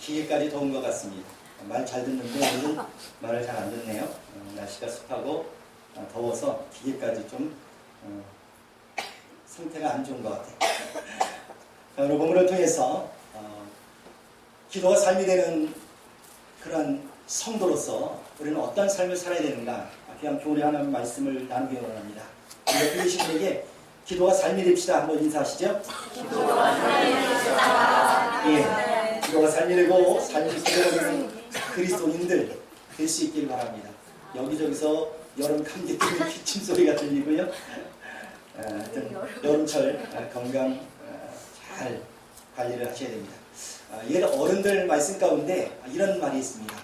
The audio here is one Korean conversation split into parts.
기계까지 더운 것 같습니다. 말 잘 듣는데 오늘 말을 잘 안 듣네요. 날씨가 습하고 더워서 기계까지 좀 상태가 안 좋은 것 같아요. 오늘 본문을 통해서 기도가 삶이 되는 그런 성도로서 우리는 어떤 삶을 살아야 되는가 그냥 교훈하는 말씀을 나누기 원합니다. 우리 들으신 분에게 기도가 삶이 됩시다. 한번 인사하시죠. 기도가 삶이 됩시다. 예, 기도가 삶이 되고 삶이 되는 그리스도인들 될 수 있길 바랍니다. 여기저기서 여름 감기 때문에 기침 소리가 들리고요. 하여튼 여름철 건강 잘 관리를 하셔야 됩니다. 옛 어른들 말씀 가운데 이런 말이 있습니다.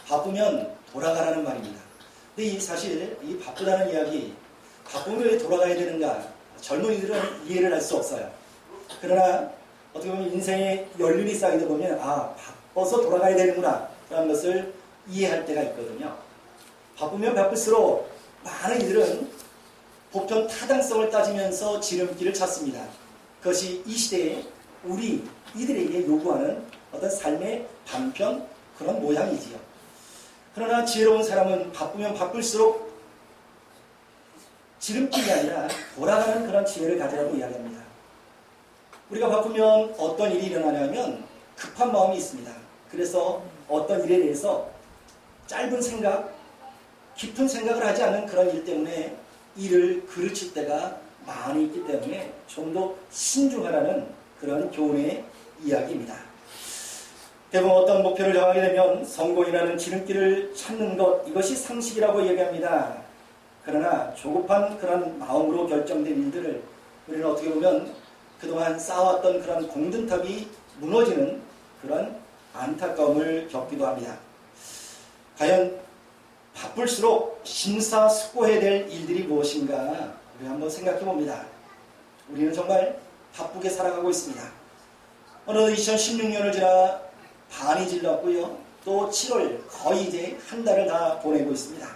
바쁘면 돌아가라는 말입니다. 근데 사실 이 바쁘다는 이야기, 바쁘면 왜 돌아가야 되는가? 젊은이들은 이해를 할 수 없어요. 그러나 어떻게 보면 인생의 연륜이 쌓이다 보면 바빠서 돌아가야 되는구나 라는 것을 이해할 때가 있거든요. 바쁘면 바쁠수록 많은 이들은 보편 타당성을 따지면서 지름길을 찾습니다. 그것이 이 시대에 우리 이들에게 요구하는 어떤 삶의 반편 그런 모양이지요. 그러나 지혜로운 사람은 바쁘면 바쁠수록 지름길이 아니라 돌아가는 그런 지혜를 가지라고 이야기합니다. 우리가 바쁘면 어떤 일이 일어나냐면 급한 마음이 있습니다. 그래서 어떤 일에 대해서 짧은 생각, 깊은 생각을 하지 않는 그런 일 때문에 일을 그르칠 때가 많이 있기 때문에 좀 더 신중하라는 그런 교훈의 이야기입니다. 대부분 어떤 목표를 정하게 되면 성공이라는 지름길을 찾는 것, 이것이 상식이라고 얘기합니다. 그러나 조급한 그런 마음으로 결정된 일들을 우리는 어떻게 보면 그동안 쌓아왔던 그런 공든탑이 무너지는 그런 안타까움을 겪기도 합니다. 과연 바쁠수록 심사숙고해야 될 일들이 무엇인가 우리 한번 생각해 봅니다. 우리는 정말 바쁘게 살아가고 있습니다. 어느덧 2016년을 지나 반이 질렀고요. 또 7월 거의 이제 한 달을 다 보내고 있습니다.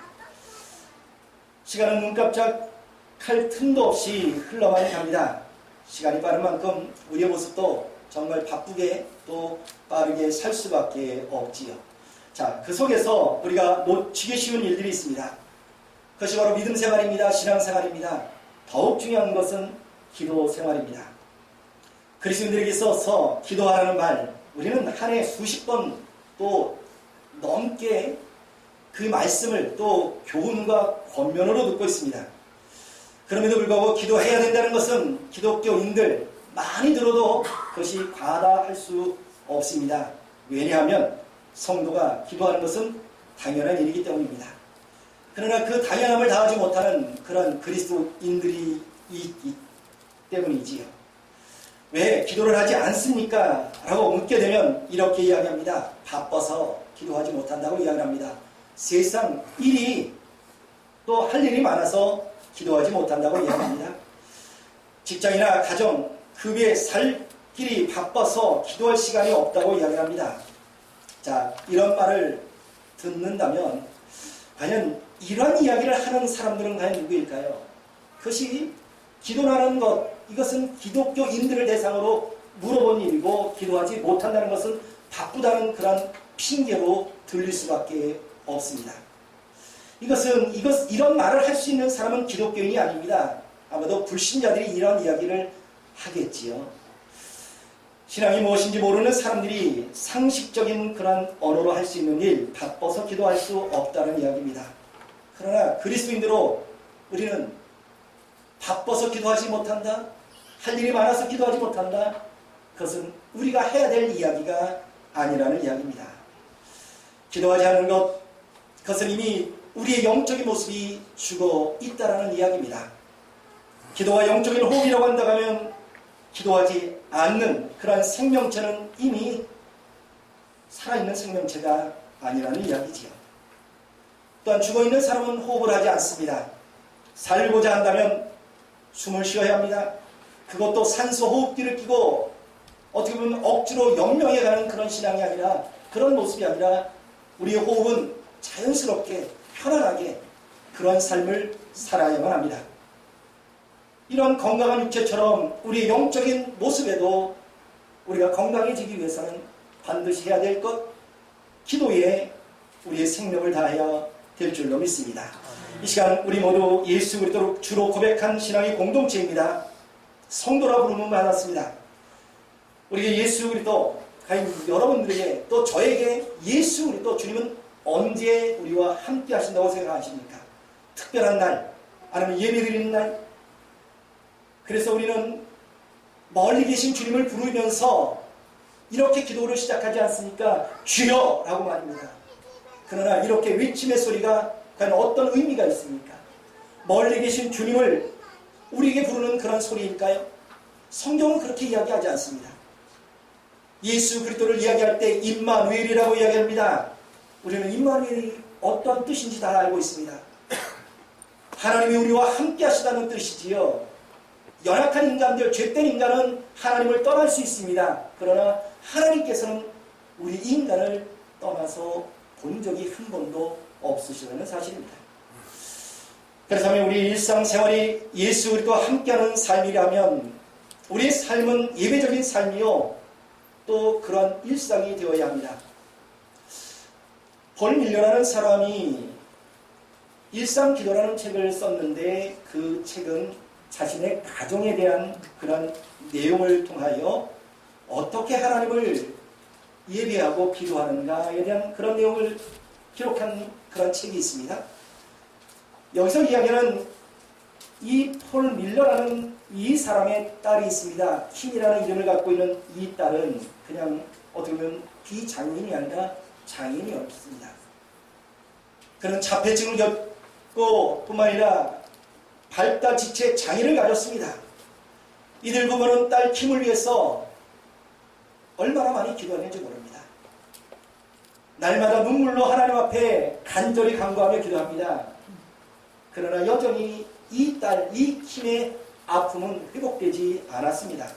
시간은 눈 깜짝할 틈도 없이 흘러만 갑니다. 시간이 빠른 만큼 우리의 모습도 정말 바쁘게 또 빠르게 살 수밖에 없지요. 자, 그 속에서 우리가 놓치기 쉬운 일들이 있습니다. 그것이 바로 믿음 생활입니다. 신앙 생활입니다. 더욱 중요한 것은 기도 생활입니다. 그리스도인들에게 있어서 기도하라는 말, 우리는 한 해 수십 번 또 넘게 그 말씀을 또 교훈과 권면으로 듣고 있습니다. 그럼에도 불구하고 기도해야 된다는 것은 기독교인들 많이 들어도 그것이 과다할 수 없습니다. 왜냐하면 성도가 기도하는 것은 당연한 일이기 때문입니다. 그러나 그 당연함을 다하지 못하는 그런 그리스도인들이 있기 때문이지요. 왜 기도를 하지 않습니까? 라고 묻게 되면 이렇게 이야기합니다. 바빠서 기도하지 못한다고 이야기합니다. 세상 일이 또 할 일이 많아서 기도하지 못한다고 이야기합니다. 직장이나 가정, 급여 살 길이 바빠서 기도할 시간이 없다고 이야기합니다. 자, 이런 말을 듣는다면 과연 이런 이야기를 하는 사람들은 과연 누구일까요? 그것이 기도라는 것, 이것은 기독교인들을 대상으로 물어본 일이고 기도하지 못한다는 것은 바쁘다는 그런 핑계로 들릴 수밖에 없습니다. 이런 말을 할 수 있는 사람은 기독교인이 아닙니다. 아마도 불신자들이 이런 이야기를 하겠지요. 신앙이 무엇인지 모르는 사람들이 상식적인 그런 언어로 할 수 있는 일, 바빠서 기도할 수 없다는 이야기입니다. 그러나 그리스도인들로 우리는 바빠서 기도하지 못한다, 할 일이 많아서 기도하지 못한다, 그것은 우리가 해야 될 이야기가 아니라는 이야기입니다. 기도하지 않는 것, 그것은 이미 우리의 영적인 모습이 죽어 있다라는 이야기입니다. 기도가 영적인 호흡이라고 한다면 기도하지 않는 그러한 생명체는 이미 살아있는 생명체가 아니라는 이야기지요. 또한 죽어있는 사람은 호흡을 하지 않습니다. 살고자 한다면 숨을 쉬어야 합니다. 그것도 산소 호흡기를 끼고 어떻게 보면 억지로 영명해가는 그런 신앙이 아니라, 그런 모습이 아니라 우리의 호흡은 자연스럽게 편안하게 그런 삶을 살아야만 합니다. 이런 건강한 육체처럼 우리의 영적인 모습에도 우리가 건강해지기 위해서는 반드시 해야 될 것, 기도에 우리의 생명을 다해야 될 줄로 믿습니다. 이 시간 우리 모두 예수 그리스도를 주로 고백한 신앙의 공동체입니다. 성도라 부름을 받았습니다. 우리에게 예수 그리스도, 과연 여러분들에게 또 저에게 예수 그리스도 주님은 언제 우리와 함께 하신다고 생각하십니까? 특별한 날, 아니면 예배드리는 날? 그래서 우리는 멀리 계신 주님을 부르면서 이렇게 기도를 시작하지 않습니까? 주여! 라고 말입니다. 그러나 이렇게 외침의 소리가 과연 어떤 의미가 있습니까? 멀리 계신 주님을 우리에게 부르는 그런 소리일까요? 성경은 그렇게 이야기하지 않습니다. 예수 그리스도를 이야기할 때 임마누엘이라고 이야기합니다. 우리는 임마누엘이 어떤 뜻인지 다 알고 있습니다. 하나님이 우리와 함께 하시다는 뜻이지요. 연약한 인간들, 죄된 인간은 하나님을 떠날 수 있습니다. 그러나 하나님께서는 우리 인간을 떠나서 본 적이 한 번도 없으시다는 사실입니다. 그렇다면 우리 일상생활이 예수 그리스도와 함께하는 삶이라면 우리의 삶은 예배적인 삶이요, 또 그러한 일상이 되어야 합니다. 폴 밀러라는 사람이 일상기도라는 책을 썼는데 그 책은 자신의 가정에 대한 그런 내용을 통하여 어떻게 하나님을 예배하고 기도하는가에 대한 그런 내용을 기록한 그런 책이 있습니다. 여기서 이야기하는 이 폴 밀러라는 이 사람의 딸이 있습니다. 킨이라는 이름을 갖고 있는 이 딸은 그냥 어떻게 보면 비장애인이 아니라 장애인이었습니다. 그는 자폐증을 겪고 뿐만 아니라 발달 지체 장애를 가졌습니다. 이들 부모는 딸 킴을 위해서 얼마나 많이 기도했는지 모릅니다. 날마다 눈물로 하나님 앞에 간절히 간구하며 기도합니다. 그러나 여전히 이 딸, 이 킴의 아픔은 회복되지 않았습니다.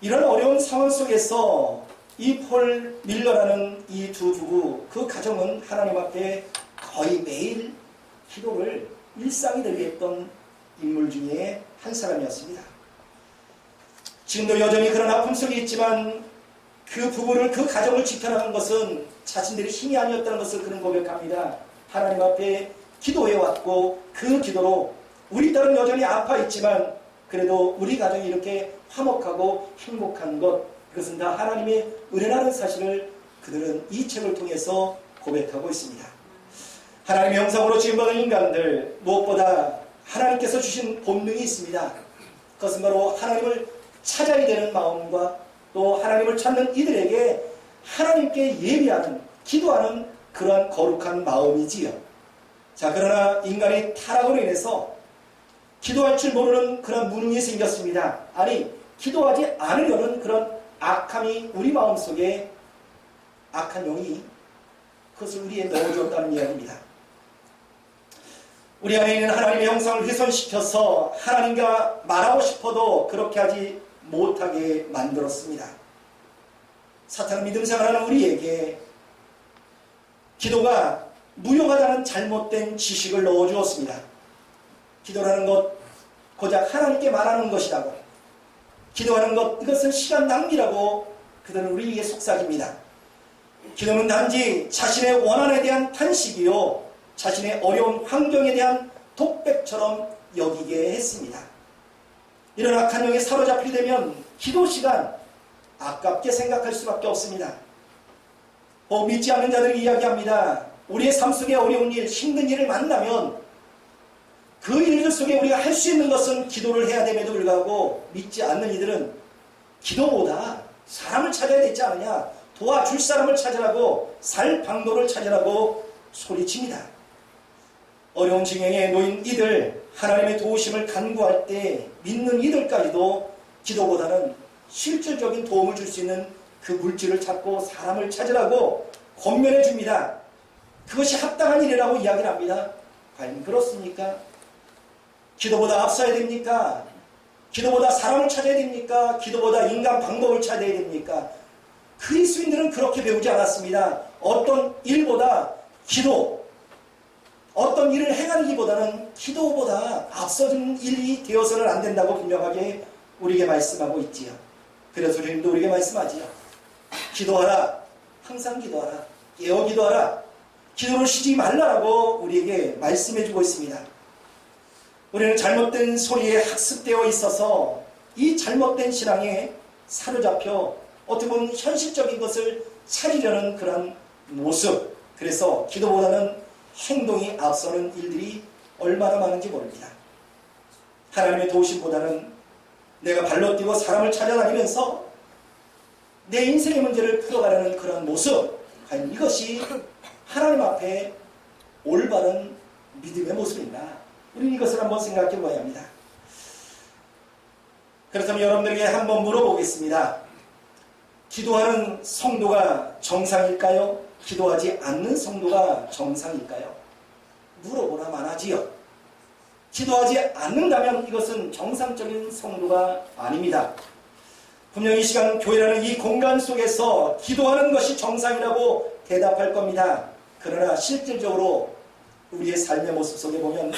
이런 어려운 상황 속에서 이 폴 밀러라는 이 두 부부, 그 가정은 하나님 앞에 거의 매일 기도를 일상이 되게 했던 인물 중에 한 사람이었습니다. 지금도 여전히 그런 아픔 속에 있지만 그 부부를, 그 가정을 지켜나간 것은 자신들의 힘이 아니었다는 것을 그는 고백합니다. 하나님 앞에 기도해왔고 그 기도로 우리 딸은 여전히 아파 있지만 그래도 우리 가정이 이렇게 화목하고 행복한 것, 그것은 다 하나님의 은혜라는 사실을 그들은 이 책을 통해서 고백하고 있습니다. 하나님의 형상으로 지음받은 인간들, 무엇보다 하나님께서 주신 본능이 있습니다. 그것은 바로 하나님을 찾아야 되는 마음과 또 하나님을 찾는 이들에게 하나님께 예배하는, 기도하는 그러한 거룩한 마음이지요. 자, 그러나 인간이 타락으로 인해서 기도할 줄 모르는 그런 무능이 생겼습니다. 아니, 기도하지 않으려는 그런 악함이 우리 마음속에, 악한 영이 그것을 우리에 넣어주었다는 이야기입니다. 우리 안에 있는 하나님의 형상을 훼손시켜서 하나님과 말하고 싶어도 그렇게 하지 못하게 만들었습니다. 사탄은 믿음 생활하는 우리에게 기도가 무용하다는 잘못된 지식을 넣어주었습니다. 기도라는 것, 고작 하나님께 말하는 것이라고, 기도하는 것, 이것은 시간 낭비라고 그들은 우리에게 속삭입니다. 기도는 단지 자신의 원한에 대한 탄식이요, 자신의 어려운 환경에 대한 독백처럼 여기게 했습니다. 이런 악한 영에 사로잡히게 되면 기도 시간 아깝게 생각할 수밖에 없습니다. 믿지 않는 자들이 이야기합니다. 우리의 삶 속에 어려운 일, 힘든 일을 만나면 그 일들 속에 우리가 할 수 있는 것은 기도를 해야 됨에도 불구하고 믿지 않는 이들은 기도보다 사람을 찾아야 되지 않느냐, 도와줄 사람을 찾으라고, 살 방도를 찾으라고 소리칩니다. 어려운 징행에 놓인 이들, 하나님의 도우심을 간구할 때 믿는 이들까지도 기도보다는 실질적인 도움을 줄 수 있는 그 물질을 찾고 사람을 찾으라고 권면해 줍니다. 그것이 합당한 일이라고 이야기를 합니다. 과연 그렇습니까? 기도보다 앞서야 됩니까? 기도보다 사람을 찾아야 됩니까? 기도보다 인간 방법을 찾아야 됩니까? 그리스도인들은 그렇게 배우지 않았습니다. 어떤 일보다 기도, 어떤 일을 행하기보다는 기도보다 앞서는 일이 되어서는 안 된다고 분명하게 우리에게 말씀하고 있지요. 그래서 주님도 우리에게 말씀하지요. 기도하라. 항상 기도하라. 깨어 기도하라. 기도를 쉬지 말라라고 우리에게 말씀해주고 있습니다. 우리는 잘못된 소리에 학습되어 있어서 이 잘못된 신앙에 사로잡혀 어떻게 보면 현실적인 것을 찾으려는 그런 모습, 그래서 기도보다는 행동이 앞서는 일들이 얼마나 많은지 모릅니다. 하나님의 도우심보다는 내가 발로 뛰고 사람을 찾아다니면서 내 인생의 문제를 풀어가려는 그런 모습, 과연 이것이 하나님 앞에 올바른 믿음의 모습인가? 우리는 이것을 한번 생각해 봐야 합니다. 그렇다면 여러분들에게 한번 물어보겠습니다. 기도하는 성도가 정상일까요? 기도하지 않는 성도가 정상일까요? 물어보나 마나지요. 기도하지 않는다면 이것은 정상적인 성도가 아닙니다. 분명히 이 시간 교회라는 이 공간 속에서 기도하는 것이 정상이라고 대답할 겁니다. 그러나 실질적으로 우리의 삶의 모습 속에 보면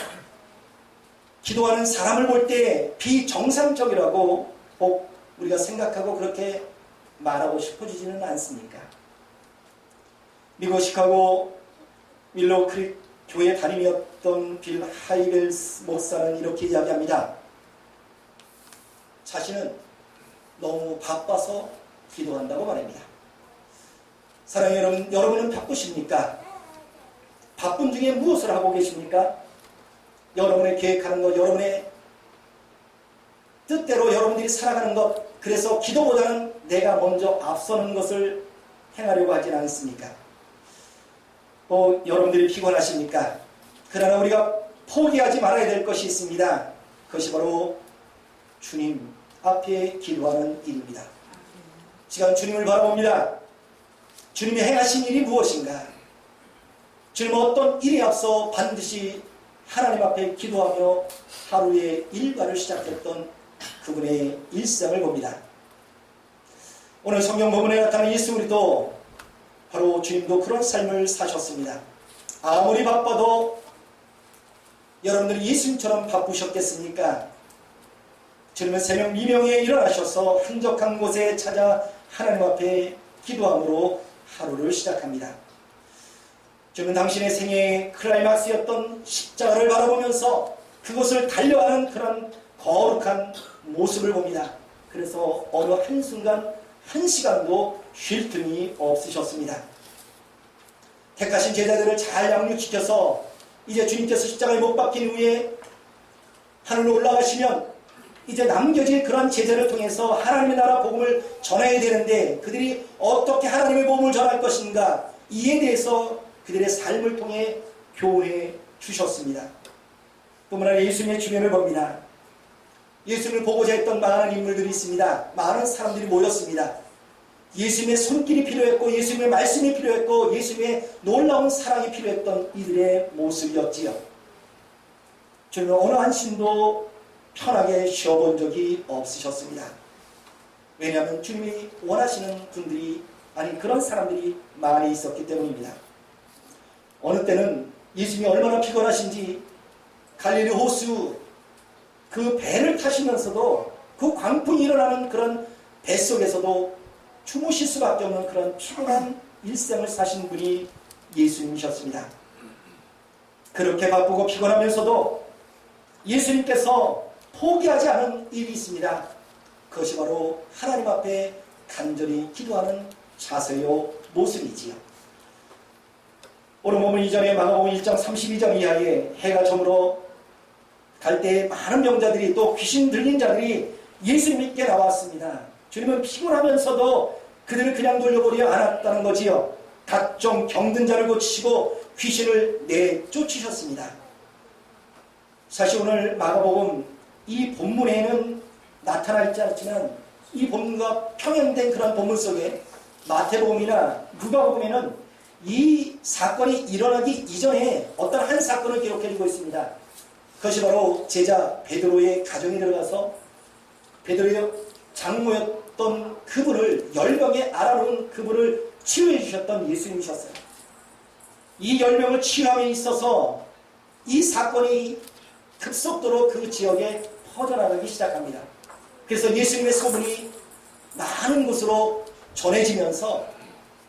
기도하는 사람을 볼 때 비정상적이라고 꼭 우리가 생각하고 그렇게 말하고 싶어지지는 않습니까? 미국 시카고 윌로우 크릭 교회 담임이었던 빌 하이벨스 목사는 이렇게 이야기합니다. 자신은 너무 바빠서 기도한다고 말합니다. 사랑하는 여러분, 여러분은 바쁘십니까? 바쁜 중에 무엇을 하고 계십니까? 여러분의 계획하는 것, 여러분의 뜻대로 여러분들이 살아가는 것, 그래서 기도보다는 내가 먼저 앞서는 것을 행하려고 하진 않습니까? 여러분들이 피곤하십니까? 그러나 우리가 포기하지 말아야 될 것이 있습니다. 그것이 바로 주님 앞에 기도하는 일입니다. 시간 주님을 바라봅니다. 주님이 행하신 일이 무엇인가? 주님은 어떤 일에 앞서 반드시 하나님 앞에 기도하며 하루의 일과를 시작했던 그분의 일상을 봅니다. 오늘 성경 본문에 나타난 예수 그리스도, 바로 주님도 그런 삶을 사셨습니다. 아무리 바빠도 여러분들이 예수님처럼 바쁘셨겠습니까? 주님은 새벽 미명에 일어나셔서 한적한 곳에 찾아 하나님 앞에 기도함으로 하루를 시작합니다. 주님은 당신의 생애의 클라이막스였던 십자가를 바라보면서 그것을 달려가는 그런 거룩한 모습을 봅니다. 그래서 어느 한순간 한 시간도 쉴 틈이 없으셨습니다. 택하신 제자들을 잘 양육시켜서 이제 주님께서 십자가에 못 박힌 후에 하늘로 올라가시면 이제 남겨진 그런 제자를 통해서 하나님의 나라 복음을 전해야 되는데 그들이 어떻게 하나님의 복음을 전할 것인가, 이에 대해서 그들의 삶을 통해 교훈해 주셨습니다. 뿐만 아니라 예수님의 주변을 봅니다. 예수님을 보고자 했던 많은 인물들이 있습니다. 많은 사람들이 모였습니다. 예수님의 손길이 필요했고 예수님의 말씀이 필요했고 예수님의 놀라운 사랑이 필요했던 이들의 모습이었지요. 주님은 어느 한심도 편하게 쉬어본 적이 없으셨습니다. 왜냐하면 주님이 원하시는 분들이, 아니 그런 사람들이 많이 있었기 때문입니다. 어느 때는 예수님이 얼마나 피곤하신지 갈릴리 호수 그 배를 타시면서도 그 광풍이 일어나는 그런 뱃속에서도 주무실 수밖에 없는 그런 피곤한 일생을 사신 분이 예수님이셨습니다. 그렇게 바쁘고 피곤하면서도 예수님께서 포기하지 않은 일이 있습니다. 그것이 바로 하나님 앞에 간절히 기도하는 자세요 모습이지요. 오늘 보면 이전에 마가복음 1장 32절 이하에 해가 저물어 갈 때 많은 병자들이 또 귀신 들린 자들이 예수님께 나왔습니다. 주님은 피곤하면서도 그들을 그냥 돌려보려 않았다는 거지요. 각종 병든 자를 고치시고 귀신을 내쫓으셨습니다. 사실 오늘 마가복음 이 본문에는 나타나 있지 않지만 이 본문과 평행된 그런 본문 속에 마태복음이나 누가복음에는 이 사건이 일어나기 이전에 어떤 한 사건을 기록해주고 있습니다. 그것이 바로 제자 베드로의 가정에 들어가서 베드로의 장모였던 그분을, 10명의 알아놓은 그분을 치유해 주셨던 예수님이셨어요. 이 10명을 치유함에 있어서 이 사건이 급속도로 그 지역에 퍼져나가기 시작합니다. 그래서 예수님의 소문이 많은 곳으로 전해지면서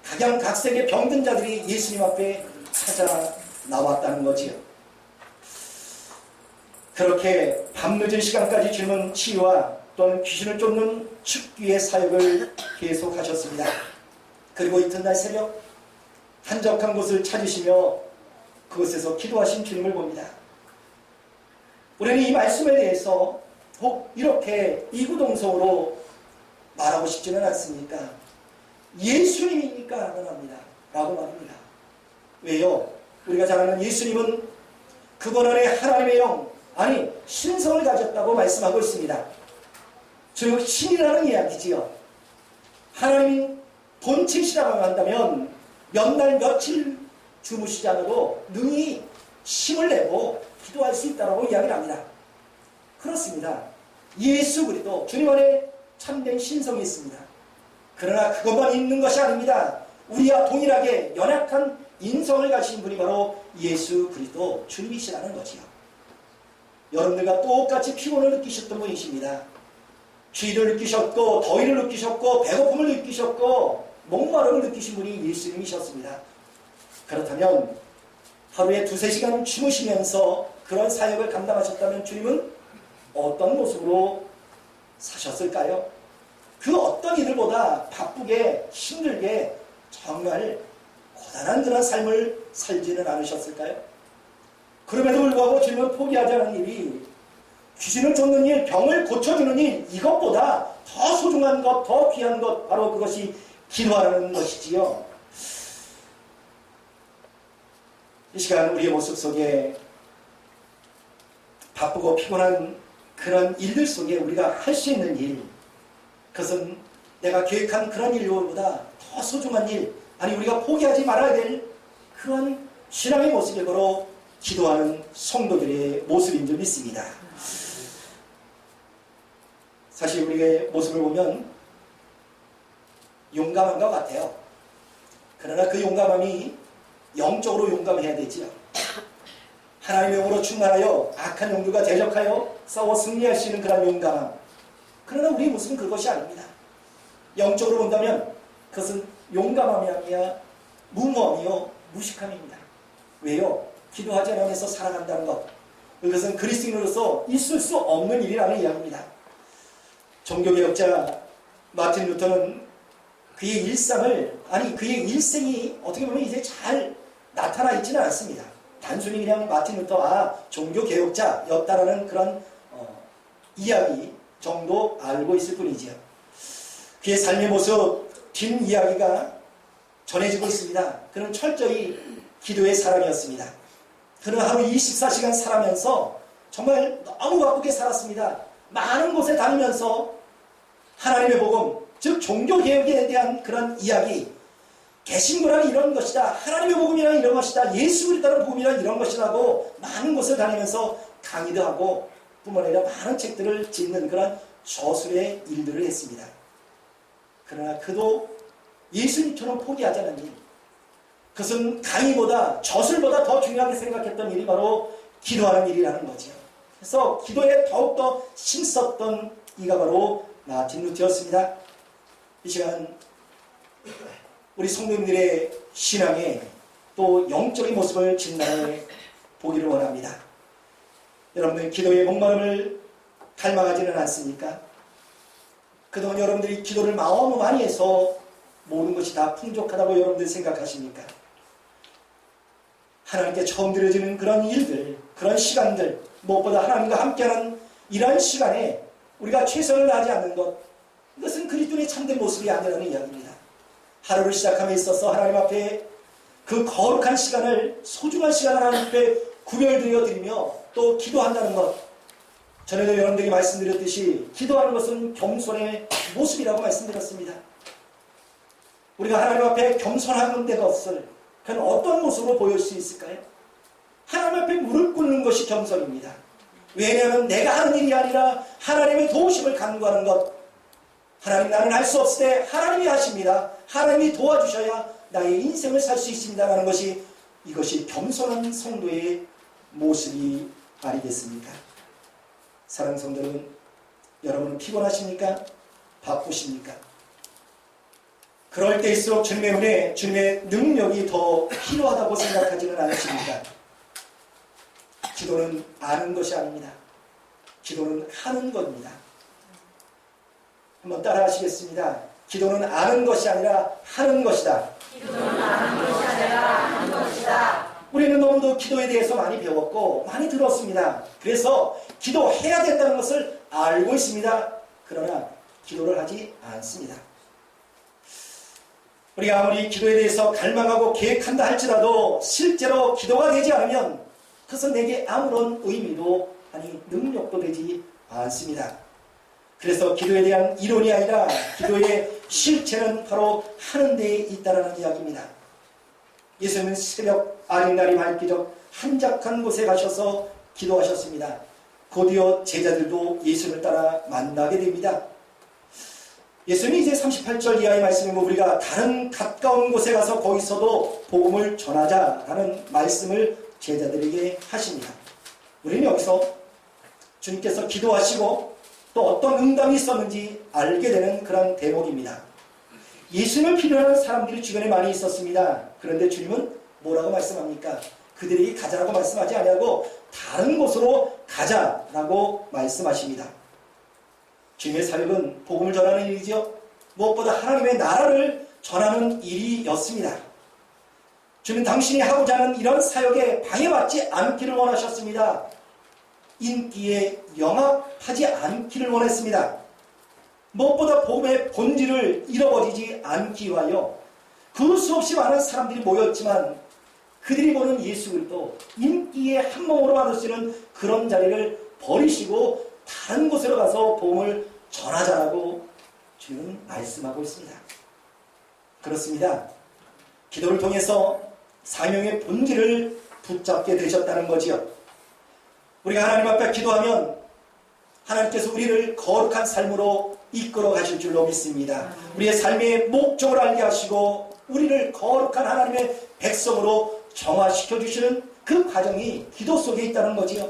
각양각색의 병든 자들이 예수님 앞에 찾아 나왔다는 거지요. 그렇게 밤늦은 시간까지 주님은 치유와 또는 귀신을 쫓는 축기의 사역을 계속하셨습니다. 그리고 이튿날 새벽 한적한 곳을 찾으시며 그곳에서 기도하신 주님을 봅니다. 우리는 이 말씀에 대해서 혹 이렇게 이구동성으로 말하고 싶지는 않습니까? 예수님이니까 라고 합니다. 라고 말합니다. 왜요? 우리가 잘 아는 예수님은 그분 안에 하나님의 영, 아니 신성을 가졌다고 말씀하고 있습니다. 즉 신이라는 이야기지요. 하나님 본체시라고 한다면 몇 날 며칠 주무시지 않아도 능히 힘을 내고 기도할 수 있다고 이야기를 합니다. 그렇습니다. 예수 그리스도 주님 안에 참된 신성이 있습니다. 그러나 그것만 있는 것이 아닙니다. 우리와 동일하게 연약한 인성을 가진 분이 바로 예수 그리스도 주님이시라는 거지요. 여러분들과 똑같이 피곤을 느끼셨던 분이십니다. 추위를 느끼셨고 더위를 느끼셨고 배고픔을 느끼셨고 목마름을 느끼신 분이 예수님이셨습니다. 그렇다면 하루에 2-3시간 주무시면서 그런 사역을 감당하셨다면 주님은 어떤 모습으로 사셨을까요? 그 어떤 이들보다 바쁘게 힘들게 정말 고단한 그런 삶을 살지는 않으셨을까요? 그럼에도 불구하고 주님은 포기하지 않은 일이 귀신을 쫓는 일, 병을 고쳐주는 일, 이것보다 더 소중한 것, 더 귀한 것, 바로 그것이 기도하라는 것이지요. 이 시간 우리의 모습 속에 바쁘고 피곤한 그런 일들 속에 우리가 할 수 있는 일, 그것은 내가 계획한 그런 일보다 더 소중한 일, 아니 우리가 포기하지 말아야 될 그런 신앙의 모습이 바로 기도하는 성도들의 모습인 줄 믿습니다. 사실 우리의 모습을 보면 용감한 것 같아요. 그러나 그 용감함이 영적으로 용감해야 되지요. 하나님의 영으로 충만하여 악한 영들과 대적하여 싸워 승리할 수 있는 그런 용감함. 그러나 우리의 모습은 그것이 아닙니다. 영적으로 본다면 그것은 용감함이 아니라 무모함이요 무식함입니다. 왜요? 기도하지 않으면서 살아간다는 것. 그것은 그리스도인으로서 있을 수 없는 일이라는 이야기입니다. 종교개혁자 마틴 루터는 그의 일상을, 아니 그의 일생이 어떻게 보면 이제 잘 나타나 있지는 않습니다. 단순히 그냥 마틴 루터, 종교개혁자였다라는 그런 이야기 정도 알고 있을 뿐이지요. 그의 삶의 모습, 뒷이야기가 전해지고 있습니다. 그는 철저히 기도의 사람이었습니다. 그는 하루 24시간 살아면서 정말 너무 바쁘게 살았습니다. 많은 곳에 다니면서 하나님의 복음, 즉 종교개혁에 대한 그런 이야기, 개신교란 이런 것이다, 하나님의 복음이란 이런 것이다, 예수 그리스도의 복음이란 이런 것이라고 많은 곳을 다니면서 강의도 하고 뿐만 아니라 많은 책들을 짓는 그런 저술의 일들을 했습니다. 그러나 그도 예수님처럼 포기하지 않은 일, 그것은 강의보다 저술보다 더 중요하게 생각했던 일이 바로 기도하는 일이라는 거죠. 그래서 기도에 더욱더 힘썼던 이가 바로 마틴 루터였습니다. 이 시간 우리 성도님들의 신앙에 또 영적인 모습을 진단해 보기를 원합니다. 여러분들 기도의 목마름을 닮아가지는 않습니까? 그동안 여러분들이 기도를 너무 많이 해서 모든 것이 다 풍족하다고 여러분들이 생각하십니까? 하나님께 처음 드려지는 그런 일들, 그런 시간들, 무엇보다 하나님과 함께하는 이러한 시간에 우리가 최선을 다하지 않는 것, 이것은 그리스도의 참된 모습이 아니라는 이야기입니다. 하루를 시작함에 있어서 하나님 앞에 그 거룩한 시간을, 소중한 시간을 하나님 앞에 구별되어 드리며 또 기도한다는 것, 전에도 여러분들에게 말씀드렸듯이 기도하는 것은 겸손의 모습이라고 말씀드렸습니다. 우리가 하나님 앞에 겸손한 데가 없을, 그건 어떤 모습으로 보일 수 있을까요? 하나님 앞에 무릎 꿇는 것이 겸손입니다. 왜냐하면 내가 하는 일이 아니라 하나님의 도우심을 간구하는 것. 하나님, 나는 할 수 없을 때 하나님이 하십니다. 하나님이 도와주셔야 나의 인생을 살 수 있습니다 라는 것이, 이것이 겸손한 성도의 모습이 아니겠습니까? 사랑하는 성도는 여러분은 피곤하십니까? 바쁘십니까? 그럴 때일수록 주님의 은혜, 주님의 능력이 더 필요하다고 생각하지는 않으십니까? 기도는 아는 것이 아닙니다. 기도는 하는 겁니다. 한번 따라 하시겠습니다. 기도는 아는 것이 아니라 하는 것이다. 기도는 아는 것이 아니라 하는 것이다. 우리는 너무도 기도에 대해서 많이 배웠고 많이 들었습니다. 그래서 기도해야 된다는 것을 알고 있습니다. 그러나 기도를 하지 않습니다. 우리가 아무리 기도에 대해서 갈망하고 계획한다 할지라도 실제로 기도가 되지 않으면 그것은 내게 아무런 의미도 아니 능력도 되지 않습니다. 그래서 기도에 대한 이론이 아니라 기도의 실체는 바로 하는 데에 있다는 이야기입니다. 예수님은 새벽 아랫날이 밝기 전 한적한 곳에 가셔서 기도하셨습니다. 곧이어 제자들도 예수님을 따라 만나게 됩니다. 예수님이 이제 38절 이하의 말씀이고 우리가 다른 가까운 곳에 가서 거기서도 복음을 전하자라는 말씀을 제자들에게 하십니다. 우리는 여기서 주님께서 기도하시고 또 어떤 응답이 있었는지 알게 되는 그런 대목입니다. 예수님을 필요로 하는 사람들이 주변에 많이 있었습니다. 그런데 주님은 뭐라고 말씀합니까? 그들에게 가자라고 말씀하지 아니하고 다른 곳으로 가자라고 말씀하십니다. 주님의 사역은 복음을 전하는 일이지요. 무엇보다 하나님의 나라를 전하는 일이었습니다. 주님 당신이 하고자 하는 이런 사역에 방해받지 않기를 원하셨습니다. 인기에 영합하지 않기를 원했습니다. 무엇보다 복음의 본질을 잃어버리지 않기 위하여 그 수없이 많은 사람들이 모였지만 그들이 보는 예수 그리스도 인기에 한 몸으로 받을 수 있는 그런 자리를 버리시고 다른 곳으로 가서 복음을 전하자라고 주님은 말씀하고 있습니다. 그렇습니다. 기도를 통해서 사명의 본질을 붙잡게 되셨다는 거지요. 우리가 하나님 앞에 기도하면 하나님께서 우리를 거룩한 삶으로 이끌어 가실 줄로 믿습니다. 우리의 삶의 목적을 알게 하시고 우리를 거룩한 하나님의 백성으로 정화시켜 주시는 그 과정이 기도 속에 있다는 거지요.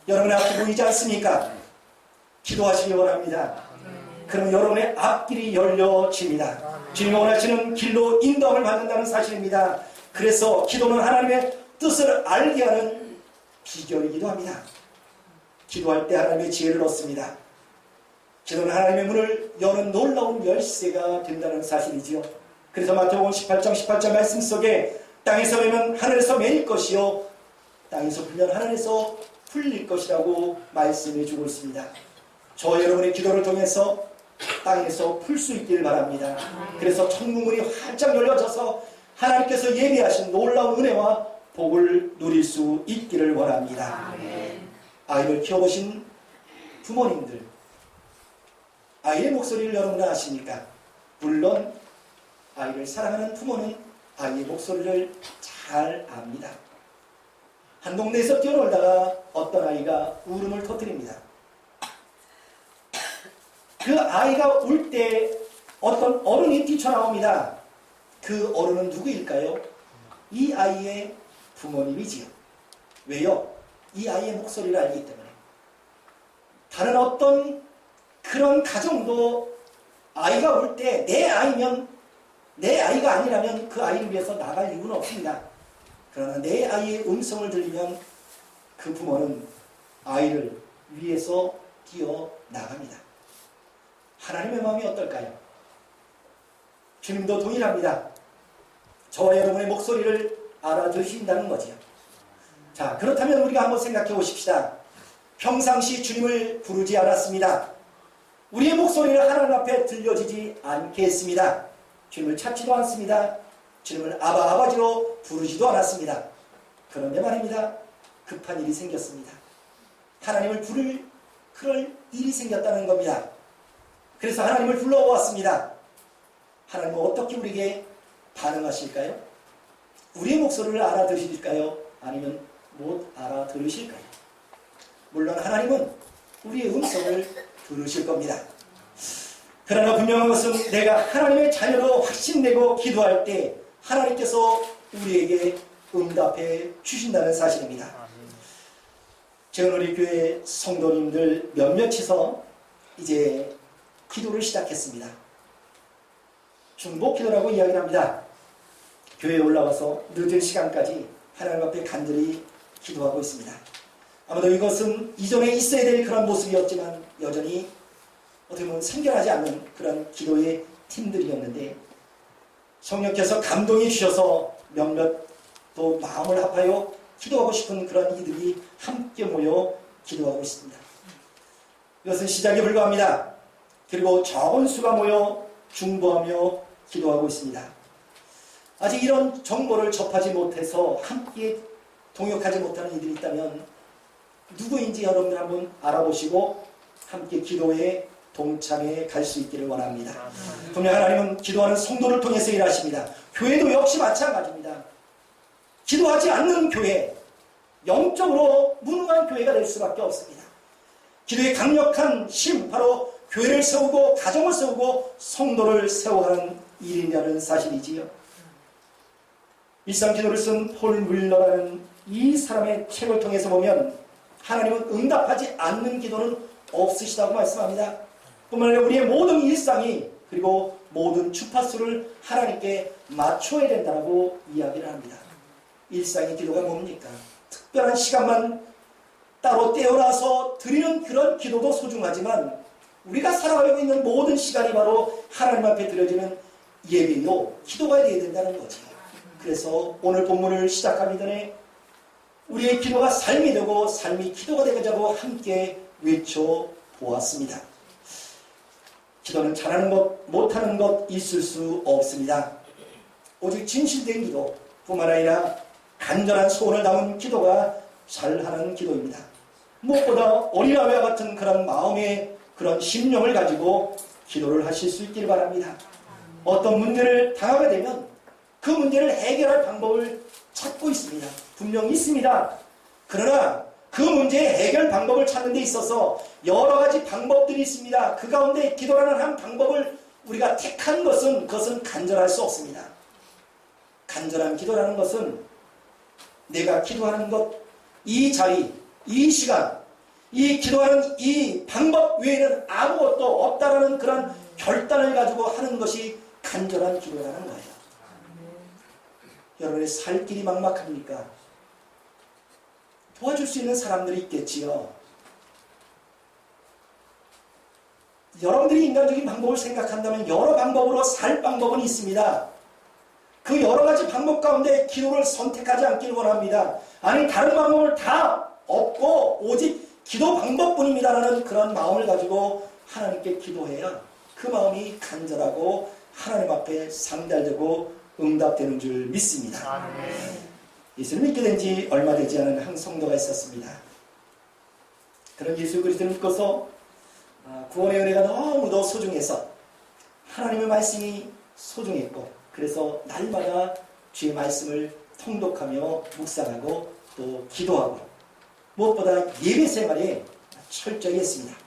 여러분의 앞이 보이지 않습니까? 기도하시기 원합니다. 그럼 여러분의 앞길이 열려집니다. 주님이 원하시는 길로 인도함을 받는다는 사실입니다. 그래서 기도는 하나님의 뜻을 알게 하는 비결이기도 합니다. 기도할 때 하나님의 지혜를 얻습니다. 기도는 하나님의 문을 여는 놀라운 열쇠가 된다는 사실이지요. 그래서 마태복음 18장 말씀 속에 땅에서 매면 하늘에서 매일 것이요 땅에서 풀면 하늘에서 풀릴 것이라고 말씀해 주고 있습니다. 저 여러분의 기도를 통해서 땅에서 풀 수 있기를 바랍니다. 그래서 천국문이 활짝 열려져서 하나님께서 예비하신 놀라운 은혜와 복을 누릴 수 있기를 원합니다. 아이를 키워보신 부모님들, 아이의 목소리를 여러분은 아십니까? 물론 아이를 사랑하는 부모는 아이의 목소리를 잘 압니다. 한 동네에서 뛰어놀다가 어떤 아이가 울음을 터뜨립니다. 그 아이가 울 때 어떤 어른이 뛰쳐나옵니다. 그 어른은 누구일까요? 이 아이의 부모님이지요. 왜요? 이 아이의 목소리를 알기 때문에. 다른 어떤 그런 가정도 아이가 울 때 내 아이면, 내 아이가 아니라면 그 아이를 위해서 나갈 이유는 없습니다. 그러나 내 아이의 음성을 들리면 그 부모는 아이를 위해서 뛰어나갑니다. 하나님의 마음이 어떨까요? 주님도 동일합니다. 저와 여러분의 목소리를 알아들으신다는 거지요. 자, 그렇다면 우리가 한번 생각해 보십시다. 평상시 주님을 부르지 않았습니다. 우리의 목소리를 하나님 앞에 들려지지 않게 했습니다. 주님을 찾지도 않습니다. 주님을 아버지로 부르지도 않았습니다. 그런데 말입니다. 급한 일이 생겼습니다. 하나님을 부를 그럴 일이 생겼다는 겁니다. 그래서 하나님을 불러보았습니다. 하나님은 어떻게 우리에게 반응하실까요? 우리의 목소리를 알아들으실까요? 아니면 못 알아들으실까요? 물론 하나님은 우리의 음성을 들으실 겁니다. 그러나 분명한 것은 내가 하나님의 자녀로 확신내고 기도할 때 하나님께서 우리에게 응답해 주신다는 사실입니다. 저는 우리 교회 성도님들 몇몇이서 이제 기도를 시작했습니다. 중보기도라고 이야기를 합니다. 교회에 올라와서 늦은 시간까지 하나님 앞에 간절히 기도하고 있습니다. 아마도 이것은 이전에 있어야 될 그런 모습이었지만 여전히 어떻게 보면 생겨나지 않는 그런 기도의 팀들이었는데 성령께서 감동이 주셔서 몇몇 또 마음을 합하여 기도하고 싶은 그런 이들이 함께 모여 기도하고 있습니다. 이것은 시작에 불과합니다. 그리고 적은 수가 모여 중보하며 기도하고 있습니다. 아직 이런 정보를 접하지 못해서 함께 동역하지 못하는 이들이 있다면 누구인지 여러분들 한번 알아보시고 함께 기도에 동참해 갈 수 있기를 원합니다. 분명 하나님은 기도하는 성도를 통해서 일하십니다. 교회도 역시 마찬가지입니다. 기도하지 않는 교회, 영적으로 무능한 교회가 될 수밖에 없습니다. 기도의 강력한 힘, 바로 교회를 세우고 가정을 세우고 성도를 세워가는 일이라는 사실이지요. 일상기도를 쓴 폴 뮬러라는 이 사람의 책을 통해서 보면 하나님은 응답하지 않는 기도는 없으시다고 말씀합니다. 뿐만 아니라 우리의 모든 일상이 그리고 모든 주파수를 하나님께 맞춰야 된다고 이야기를 합니다. 일상의 기도가 뭡니까? 특별한 시간만 따로 떼어놔서 드리는 그런 기도도 소중하지만 우리가 살아가고 있는 모든 시간이 바로 하나님 앞에 드려지는 예배요, 기도가 되어야 된다는 거죠. 그래서 오늘 본문을 시작하기 전에 우리의 기도가 삶이 되고 삶이 기도가 되자고 함께 외쳐보았습니다. 기도는 잘하는 것, 못하는 것 있을 수 없습니다. 오직 진실된 기도 뿐만 아니라 간절한 소원을 담은 기도가 잘하는 기도입니다. 무엇보다 어린아이와 같은 그런 마음의 그런 심령을 가지고 기도를 하실 수 있기를 바랍니다. 어떤 문제를 당하게 되면 그 문제를 해결할 방법을 찾고 있습니다. 분명히 있습니다. 그러나 그 문제의 해결 방법을 찾는 데 있어서 여러 가지 방법들이 있습니다. 그 가운데 기도라는 한 방법을 우리가 택한 것은 그것은 간절할 수 없습니다. 간절한 기도라는 것은 내가 기도하는 것, 이 자리, 이 시간, 이 기도하는 이 방법 외에는 아무것도 없다라는 그런 결단을 가지고 하는 것이 간절한 기도라는 거예요. 여러분의 살 길이 막막합니까? 도와줄 수 있는 사람들이 있겠지요. 여러분들이 인간적인 방법을 생각한다면 여러 방법으로 살 방법은 있습니다. 그 여러 가지 방법 가운데 기도를 선택하지 않기를 원합니다. 아니 다른 방법을 다 없고 오직 기도 방법뿐입니다라는 그런 마음을 가지고 하나님께 기도해야 그 마음이 간절하고 하나님 앞에 상달되고 응답되는 줄 믿습니다. 예수를 믿게 된 지 얼마 되지 않은 한 성도가 있었습니다. 그런 예수 그리스도를 믿고서 구원의 은혜가 너무도 소중해서 하나님의 말씀이 소중했고 그래서 날마다 주의 말씀을 통독하며 묵상하고 또 기도하고 무엇보다 예배 생활에 철저히 했습니다.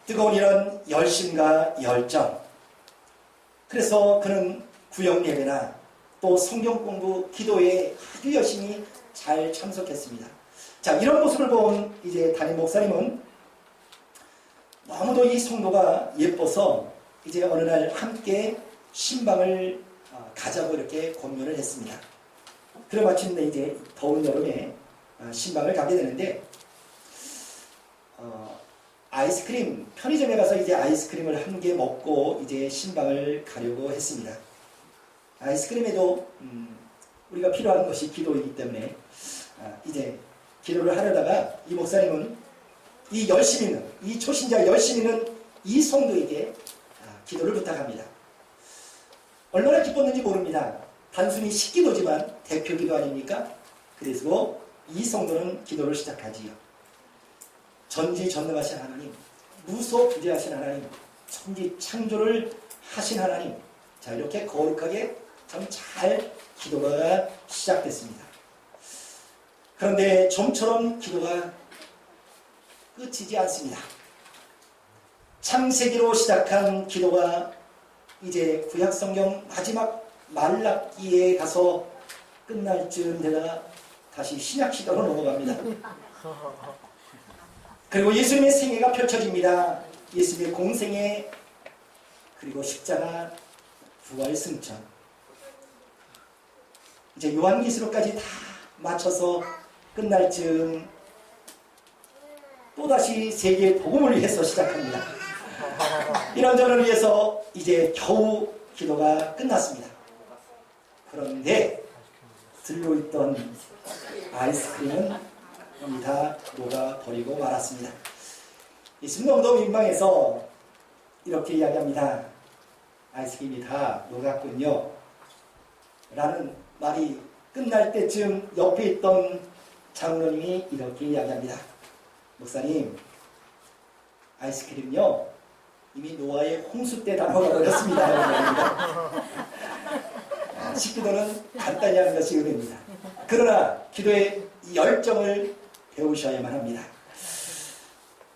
뜨거운 이런 열심과 열정, 그래서 그는 구역 예배나 또 성경 공부, 기도에 아주 열심히 잘 참석했습니다. 자, 이런 모습을 본 이제 담임 목사님은 너무도 이 성도가 예뻐서 이제 어느 날 함께 신방을 가자고 이렇게 권유를 했습니다. 그래 마침내 이제 더운 여름에 신방을 가게 되는데 아이스크림, 편의점에 가서 이제 아이스크림을 한 개 먹고 이제 신방을 가려고 했습니다. 아이스크림에도 우리가 필요한 것이 기도이기 때문에 이제 기도를 하려다가 이 목사님은 이 열심 있는, 이 초신자 열심 있는 이 성도에게 기도를 부탁합니다. 얼마나 기뻤는지 모릅니다. 단순히 식기도지만 대표기도 아닙니까? 그래서 이 성도는 기도를 시작하지요. 전지전능하신 하나님, 무소부재하신 하나님, 천지 창조를 하신 하나님, 자 이렇게 거룩하게 참 잘 기도가 시작됐습니다. 그런데 좀처럼 기도가 끝이지 않습니다. 창세기로 시작한 기도가 이제 구약성경 마지막 말라기에 가서 끝날 쯤 되다가 다시 신약 시대로 넘어갑니다. 그리고 예수님의 생애가 펼쳐집니다. 예수님의 공생애, 그리고 십자가, 부활 승천. 이제 요한계시록까지 다 맞춰서 끝날 즈음 또다시 세계의 복음을 위해서 시작합니다. 이런저런 위해서 이제 겨우 기도가 끝났습니다. 그런데 들려있던 아이스크림은 이미 다 녹아버리고 말았습니다. 예수님 너무 민망해서 이렇게 이야기합니다. 아이스크림이 다 녹았군요. 라는 말이 끝날 때쯤 옆에 있던 장로님이 이렇게 이야기합니다. 목사님, 아이스크림요 이미 노아의 홍수 때 다 녹아버렸습니다. 식기도는 간단히 하는 것이 은혜입니다. 그러나 기도의 열정을 배우셔야만 합니다.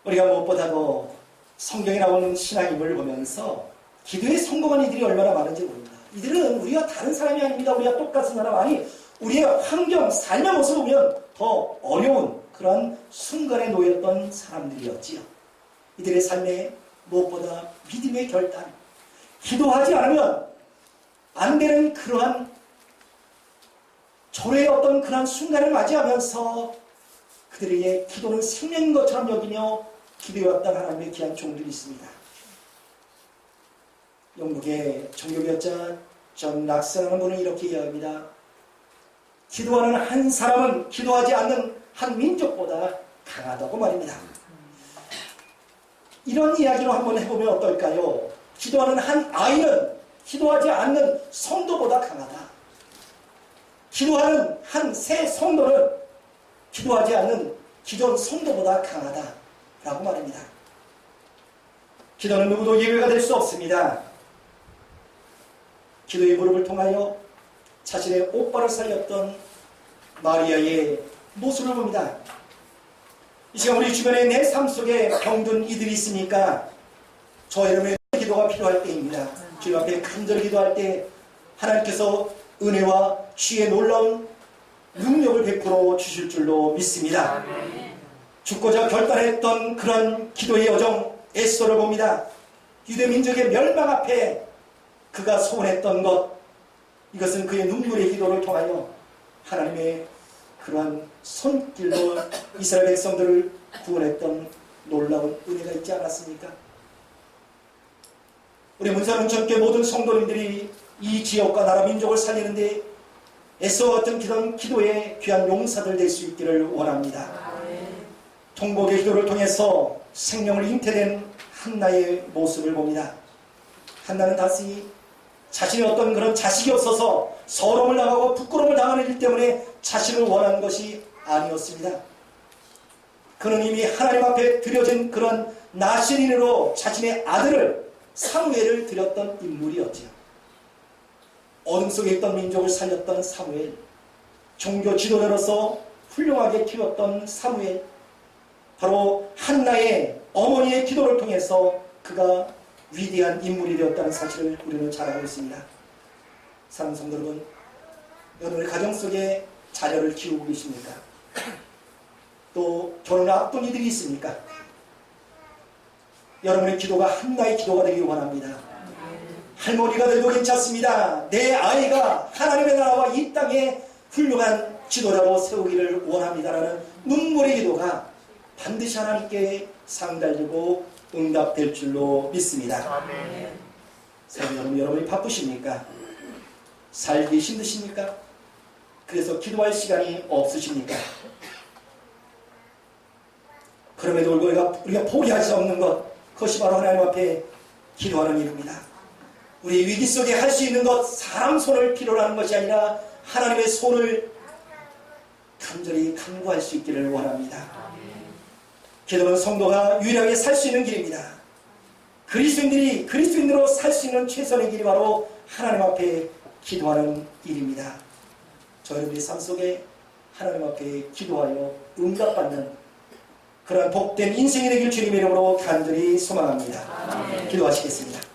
우리가 무엇보다도 성경에 나오는 신앙인물을 보면서 기도에 성공한 이들이 얼마나 많은지 모릅니다. 이들은 우리가 다른 사람이 아닙니다. 우리가 똑같은 사람 아니 우리의 환경, 삶의 모습을 보면 더 어려운 그런 순간에 놓였던 사람들이었지요. 이들의 삶에 무엇보다 믿음의 결단, 기도하지 않으면 안 되는 그러한 절의 어떤 그러한 순간을 맞이하면서 그들에게 기도는 생명인 것처럼 여기며 기도해왔던 하나님의 귀한 종들이 있습니다. 영국의 종교개혁자 존 락스라는 분은 이렇게 이야기합니다. 기도하는 한 사람은 기도하지 않는 한 민족보다 강하다고 말입니다. 이런 이야기로 한번 해보면 어떨까요? 기도하는 한 아이는 기도하지 않는 성도보다 강하다. 기도하는 한 새 성도는 기도하지 않는 기존 성도보다 강하다라고 말합니다. 기도는 누구도 예외가 될 수 없습니다. 기도의 무릎을 통하여 자신의 오빠를 살렸던 마리아의 모습을 봅니다. 이 시간 우리 주변에 내 삶 속에 병든 이들이 있으니까 저 여러분의 기도가 필요할 때입니다. 주님 앞에 간절히 기도할 때 하나님께서 은혜와 주의 놀라운 능력을 베풀어 주실 줄로 믿습니다. 죽고자 결단했던 그런 기도의 여정 에스더를 봅니다. 유대민족의 멸망 앞에 그가 소원했던 것, 이것은 그의 눈물의 기도를 통하여 하나님의 그러한 손길로 이스라엘 백성들을 구원했던 놀라운 은혜가 있지 않았습니까? 우리 문사농촌교회 모든 성도님들이 이 지역과 나라 민족을 살리는데 애써 같은 그런 기도의 귀한 용사들 될 수 있기를 원합니다. 통곡의 기도를 통해서 생명을 잉태된 한나의 모습을 봅니다. 한나는 다시 자신의 어떤 그런 자식이 없어서 서러움을 당하고 부끄러움을 당하는 일 때문에 자신을 원한 것이 아니었습니다. 그는 이미 하나님 앞에 드려진 그런 나신인으로 자신의 아들을 사무엘을 드렸던 인물이었지요. 어둠 속에 있던 민족을 살렸던 사무엘, 종교 지도자로서 훌륭하게 키웠던 사무엘, 바로 한나의 어머니의 기도를 통해서 그가 위대한 인물이 되었다는 사실을 우리는 잘 알고 있습니다. 사랑하는 성도 여러분, 여러분의 가정 속에 자녀를 키우고 계십니까? 또 결혼을 앞둔 이들이 있습니까? 여러분의 기도가 한나의 기도가 되길 원합니다. 할머니가 돼도 괜찮습니다. 내 아이가 하나님의 나라와 이 땅에 훌륭한 지도자로 세우기를 원합니다라는 눈물의 기도가 반드시 하나님께 상달되고 응답될 줄로 믿습니다. 사랑하는 여러분이 바쁘십니까? 살기 힘드십니까? 그래서 기도할 시간이 없으십니까? 그럼에도 불구하고 우리가 포기할 수 없는 것, 그것이 바로 하나님 앞에 기도하는 일입니다. 우리 위기 속에 할 수 있는 것, 사람 손을 필요로 하는 것이 아니라 하나님의 손을 간절히 간구할 수 있기를 원합니다. 기도는 성도가 유일하게 살 수 있는 길입니다. 그리스도인들이 그리스도인으로 살 수 있는 최선의 길이 바로 하나님 앞에 기도하는 일입니다. 저 여러분의 삶 속에 하나님 앞에 기도하여 응답받는 그러한 복된 인생이 되길 주님의 이름으로 간절히 소망합니다. 기도하시겠습니다.